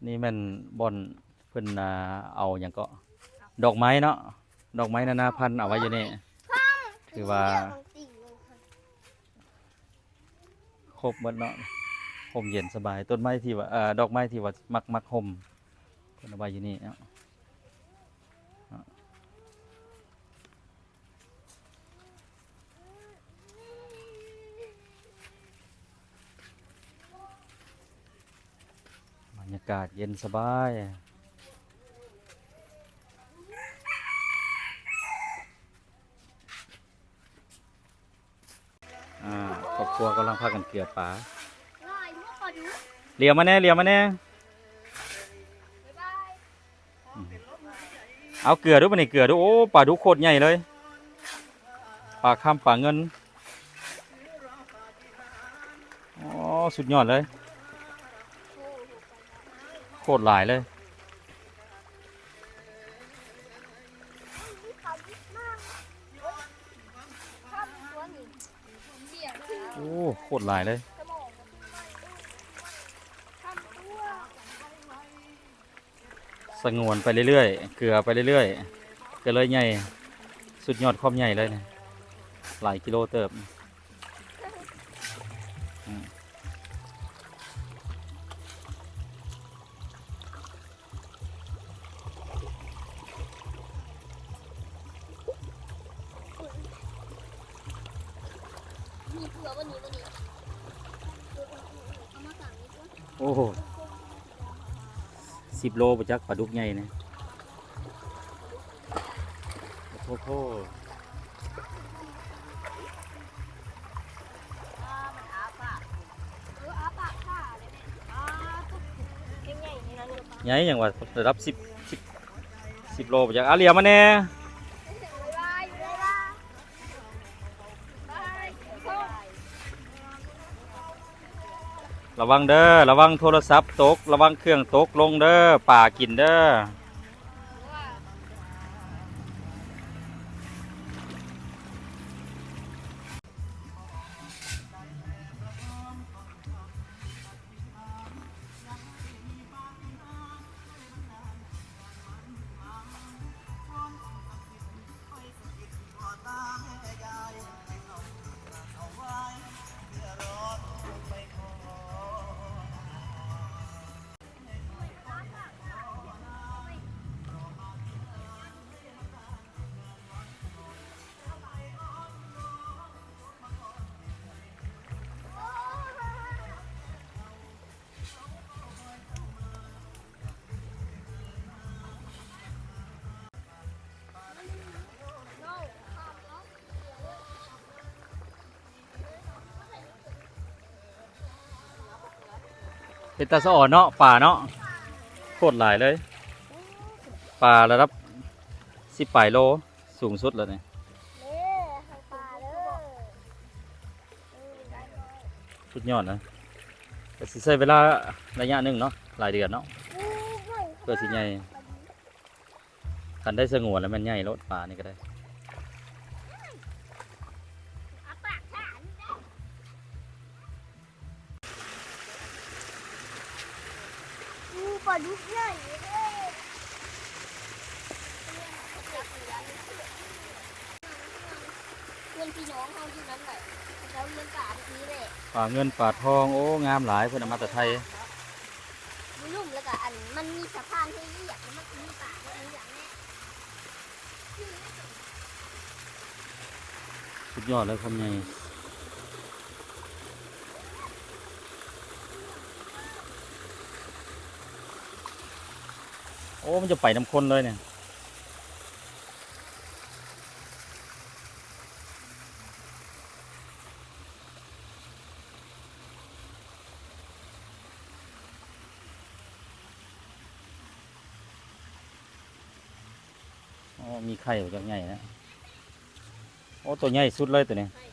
นี่มันบอนเพิ่นเอาอย่างก็ดอกไม้เนาะดอกไม้นานาพันธุ์เอาไว้อยู่นี่คือว่าครบหมดเนาะห่มเย็นสบายต้นไม้ที่ว่าดอกไม้ที่ว่ามักห่มเพิ่นเอาไว้อยู่นี่เนาะบรรยากาศเย็นสบายครอบครัวกำลังพากันเกลือปลาเลี้ยวมาแน่เลี้ยวมาแน่เอาเกลือดูมันนี่เกลือดูโอ้ปลาดุกโคตรใหญ่เลยปลาข้ามปลาเงินอ๋อสุดยอดเลยโคตรหลายเลยโอ้โคตรหลายเลยสงวนไปเรื่อยๆเกลือไปเรื่อยๆก็เลยใหญ่สุดยอดความใหญ่เลยเนี่ยหลายกิโลเติบโอ้โห10 โลประจักปลาดุกใหญ่เนี่ยโอ้โหใหญ่อย่างว่าระดับ10 โลประจักเรียมาแน่ระวังเด้อระวังโทรศัพท์ตกระวังเครื่องตกลงเด้อป่ากินเด้อเป็นตาสะอ่อนเนาะป่าเนาะโคตรหลายเลยป่าระดับ10 ปลายโลสูงสุดแล้วเนี่ยสุดยอดนะแต่สิใช้เวลาระยะหนึ่งเนาะหลายเดือนเนาะเพื่อสิใหญ่คันได้สงวนแล้วมันใหญ่รถป่านี่ก็ได้ปลาดุกใหญ่เพื่อนพี่น้องเขาอยู่นั้นแหละแล้วเลี้ยงปลาแบบนี้แหละป่าเงินป่าทองโอ้งามหลายเพิ่นเอามาแต่ไทยมีลุ่มแล้วก็อันมันมีสะพานให้เหยียบแล้วมันมีปลาแบบนี้อย่างนี้สุดยอดเลยความใหญ่โอ้มันจะไปน้ำข้นเลยเนี่ยอ๋อมีไข่ออกจากใหญ่นะโอ้ตัวใหญ่สุดเลยตัวนี้ ใช่